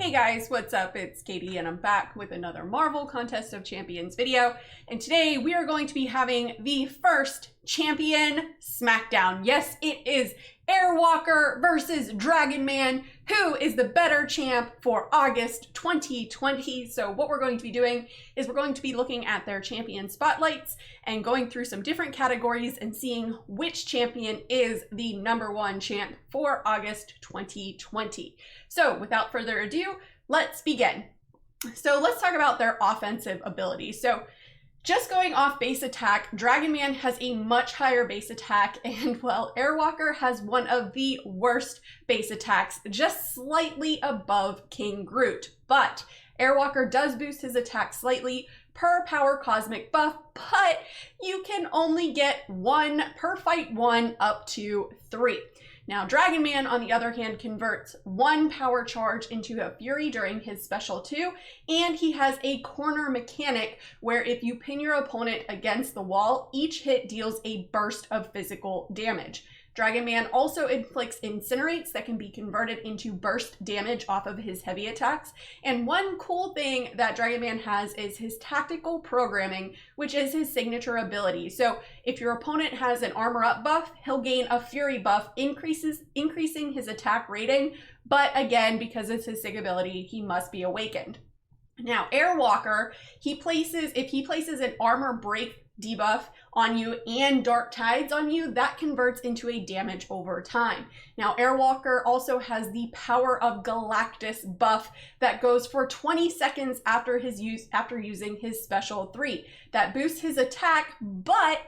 Hey guys, what's up? It's Katy and I'm back with another Marvel Contest of Champions video. And today we are going to be having the first Champion Smackdown. Yes, it is Airwalker versus Dragon Man. Who is the better champ for August 2020? So what we're going to be doing is we're going to be looking at their champion spotlights and going through some different categories and seeing which champion is the #1 champ for August 2020. So without further ado, let's begin. So let's talk about their offensive ability. So just going off base attack, Dragon Man has a much higher base attack, and well, Airwalker has one of the worst base attacks, just slightly above King Groot. But Airwalker does boost his attack slightly per power cosmic buff, but you can only get one per fight, one up to 3. Now, Dragon Man, on the other hand, converts 1 power charge into a Fury during his special 2, and he has a corner mechanic where if you pin your opponent against the wall, each hit deals a burst of physical damage. Dragon Man also inflicts incinerates that can be converted into burst damage off of his heavy attacks. And one cool thing that Dragon Man has is his tactical programming, which is his signature ability. So if your opponent has an armor up buff, he'll gain a fury buff, increasing his attack rating. But again, because it's his sig ability, he must be awakened. Now, Airwalker, if he places an armor break debuff on you and Dark Tides on you, that converts into a damage over time. Now, Airwalker also has the Power of Galactus buff that goes for 20 seconds after using his special 3. That boosts his attack, but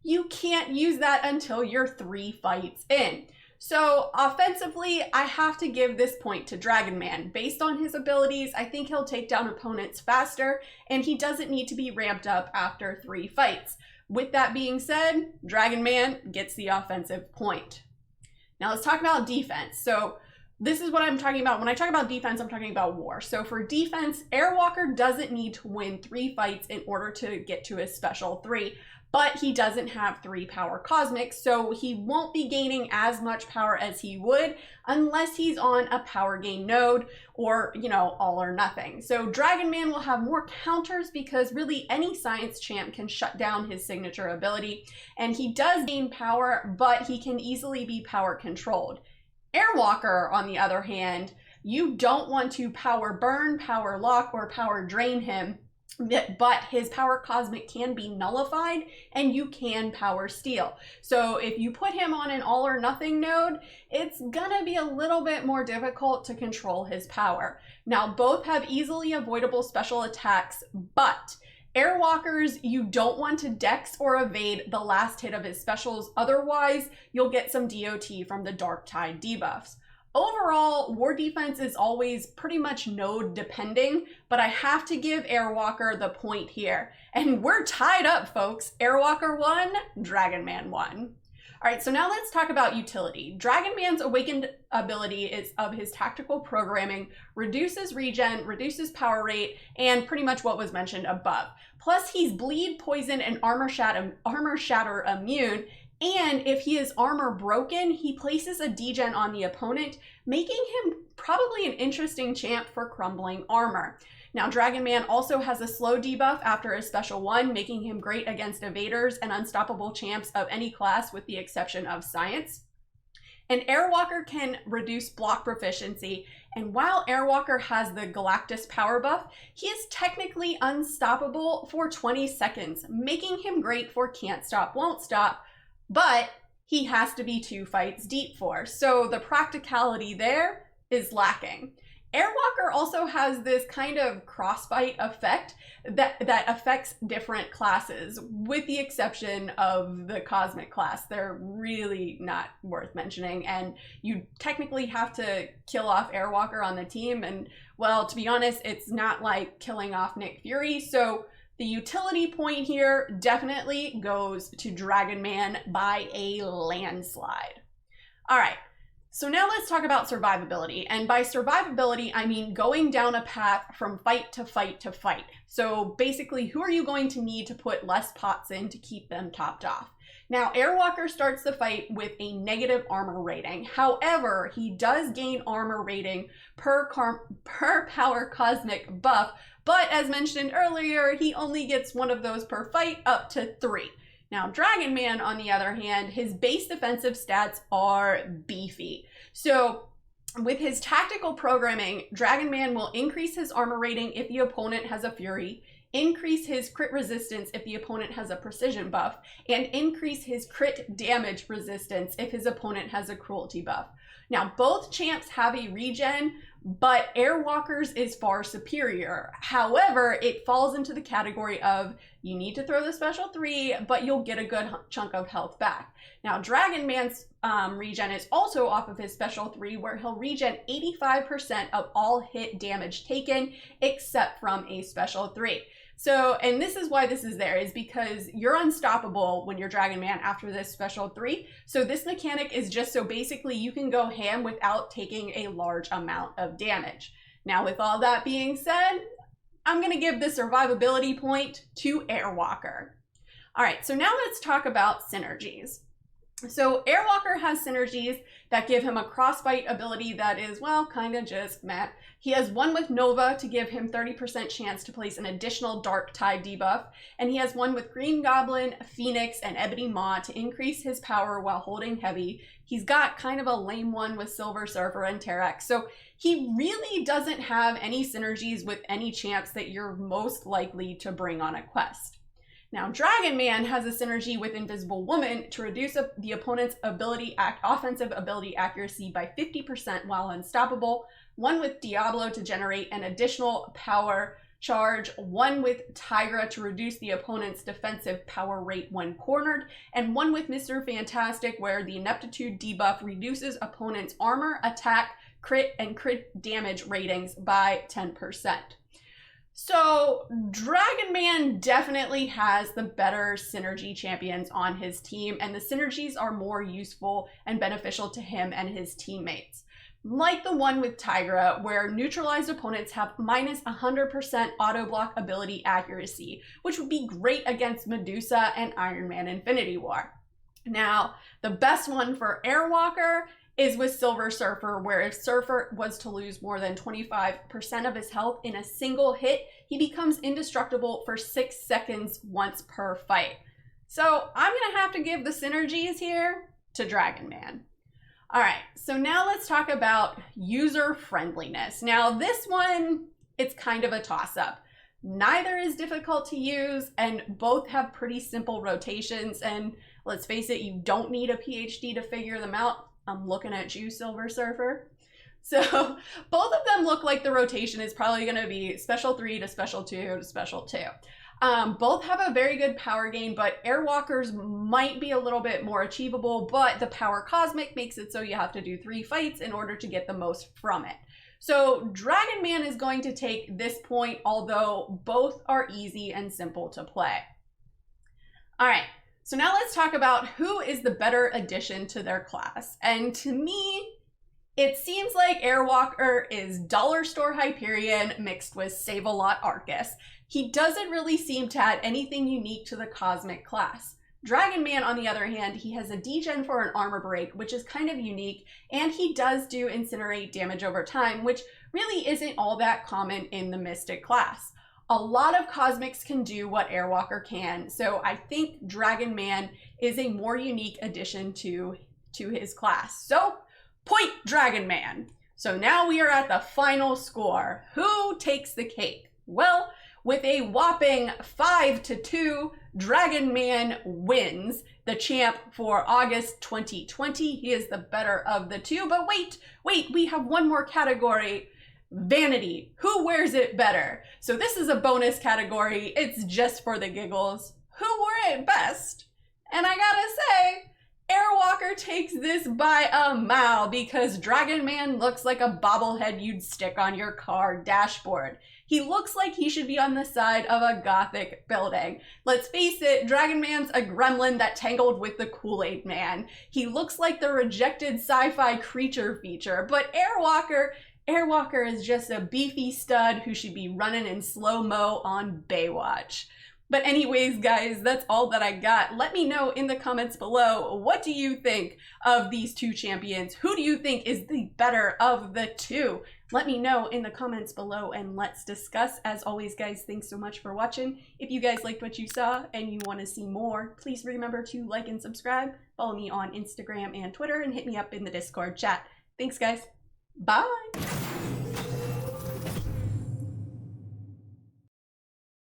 you can't use that until you're 3 fights in. So offensively, I have to give this point to Dragon Man. Based on his abilities, I think he'll take down opponents faster, and he doesn't need to be ramped up after 3 fights. With that being said, Dragon Man gets the offensive point. Now let's talk about defense. So this is what I'm talking about. When I talk about defense, I'm talking about war. So for defense, Airwalker doesn't need to win 3 fights in order to get to his special 3. But he doesn't have 3 power cosmics, so he won't be gaining as much power as he would unless he's on a power gain node or, all or nothing. So Dragon Man will have more counters because really any science champ can shut down his signature ability, and he does gain power, but he can easily be power controlled. Airwalker, on the other hand, you don't want to power burn, power lock, or power drain him, but his power cosmic can be nullified and you can power steal. So if you put him on an all or nothing node, it's gonna be a little bit more difficult to control his power. Now, both have easily avoidable special attacks, but Airwalkers, you don't want to dex or evade the last hit of his specials, otherwise you'll get some DOT from the Dark Tide debuffs. Overall, war defense is always pretty much node depending, but I have to give Airwalker the point here. And we're tied up, folks. Airwalker won, Dragon Man won. All right, so now let's talk about utility. Dragon Man's awakened ability is of his tactical programming, reduces regen, reduces power rate, and pretty much what was mentioned above. Plus, he's bleed, poison, and armor shatter immune. And if he is armor broken, he places a degen on the opponent, making him probably an interesting champ for crumbling armor. Now, Dragon Man also has a slow debuff after a special 1, making him great against evaders and unstoppable champs of any class with the exception of science. And Airwalker can reduce block proficiency, and while Airwalker has the Galactus power buff, he is technically unstoppable for 20 seconds, making him great for can't stop, won't stop, but he has to be 2 fights deep for, so the practicality there is lacking. Airwalker also has this kind of crossbite effect that affects different classes, with the exception of the cosmic class. They're really not worth mentioning, and you technically have to kill off Airwalker on the team, and well, to be honest, it's not like killing off Nick Fury, so the utility point here definitely goes to Dragon Man by a landslide. All right, so now let's talk about survivability. And by survivability, I mean going down a path from fight to fight to fight. So basically, who are you going to need to put less pots in to keep them topped off? Now, Airwalker starts the fight with a negative armor rating. However, he does gain armor rating per power cosmic buff, but as mentioned earlier, he only gets one of those per fight, up to 3. Now, Dragon Man, on the other hand, his base defensive stats are beefy. So with his tactical programming, Dragon Man will increase his armor rating if the opponent has a Fury, increase his crit resistance if the opponent has a precision buff, and increase his crit damage resistance if his opponent has a cruelty buff. Now, both champs have a regen, but Airwalker's is far superior. However, it falls into the category of you need to throw the special 3, but you'll get a good chunk of health back. Now, Dragon Man's regen is also off of his special 3, where he'll regen 85% of all hit damage taken, except from a special 3. So, and this is why this is there, is because you're unstoppable when you're Dragon Man after this special 3. So this mechanic is just so basically you can go ham without taking a large amount of damage. Now, with all that being said, I'm going to give the survivability point to Airwalker. All right, so now let's talk about synergies. So Airwalker has synergies that give him a crossfight ability that is, well, kind of just meh. He has one with Nova to give him 30% chance to place an additional Dark Tide debuff, and he has one with Green Goblin, Phoenix, and Ebony Maw to increase his power while holding heavy. He's got kind of a lame one with Silver Surfer and Terex, so he really doesn't have any synergies with any champs that you're most likely to bring on a quest. Now, Dragon Man has a synergy with Invisible Woman to reduce the opponent's offensive ability accuracy by 50% while unstoppable, one with Diablo to generate an additional power charge, one with Tigra to reduce the opponent's defensive power rate when cornered, and one with Mr. Fantastic where the Ineptitude debuff reduces opponent's armor, attack, crit, and crit damage ratings by 10%. So Dragon Man definitely has the better synergy champions on his team, and the synergies are more useful and beneficial to him and his teammates. Like the one with Tigra, where neutralized opponents have minus 100% auto block ability accuracy, which would be great against Medusa and Iron Man Infinity War. Now, the best one for Airwalker is with Silver Surfer, where if Surfer was to lose more than 25% of his health in a single hit, he becomes indestructible for 6 seconds once per fight. So I'm gonna have to give the synergies here to Dragon Man. All right, so now let's talk about user friendliness. Now this one, it's kind of a toss-up. Neither is difficult to use, and both have pretty simple rotations, and let's face it, you don't need a PhD to figure them out. I'm looking at you, Silver Surfer. So both of them look like the rotation is probably going to be special 3 to special 2 to special 2. Both have a very good power gain, but Airwalker's might be a little bit more achievable, but the power cosmic makes it so you have to do 3 fights in order to get the most from it. So Dragon Man is going to take this point, although both are easy and simple to play. All right. So now let's talk about who is the better addition to their class. And to me, it seems like Airwalker is Dollar Store Hyperion mixed with Save-A-Lot Arcus. He doesn't really seem to add anything unique to the Cosmic class. Dragon Man, on the other hand, he has a degen for an armor break, which is kind of unique, and he does do incinerate damage over time, which really isn't all that common in the Mystic class. A lot of Cosmics can do what Airwalker can, so I think Dragon Man is a more unique addition to his class. So, point Dragon Man. So now we are at the final score. Who takes the cake? Well, with a whopping 5-2, Dragon Man wins the champ for August 2020. He is the better of the two, but wait, we have one more category. Vanity. Who wears it better? So this is a bonus category. It's just for the giggles. Who wore it best? And I gotta say, Airwalker takes this by a mile because Dragon Man looks like a bobblehead you'd stick on your car dashboard. He looks like he should be on the side of a gothic building. Let's face it, Dragon Man's a gremlin that tangled with the Kool-Aid Man. He looks like the rejected sci-fi creature feature, but Airwalker is just a beefy stud who should be running in slow-mo on Baywatch. But anyways, guys, that's all that I got. Let me know in the comments below, what do you think of these two champions? Who do you think is the better of the two? Let me know in the comments below and let's discuss. As always, guys, thanks so much for watching. If you guys liked what you saw and you want to see more, please remember to like and subscribe. Follow me on Instagram and Twitter and hit me up in the Discord chat. Thanks, guys. Bye.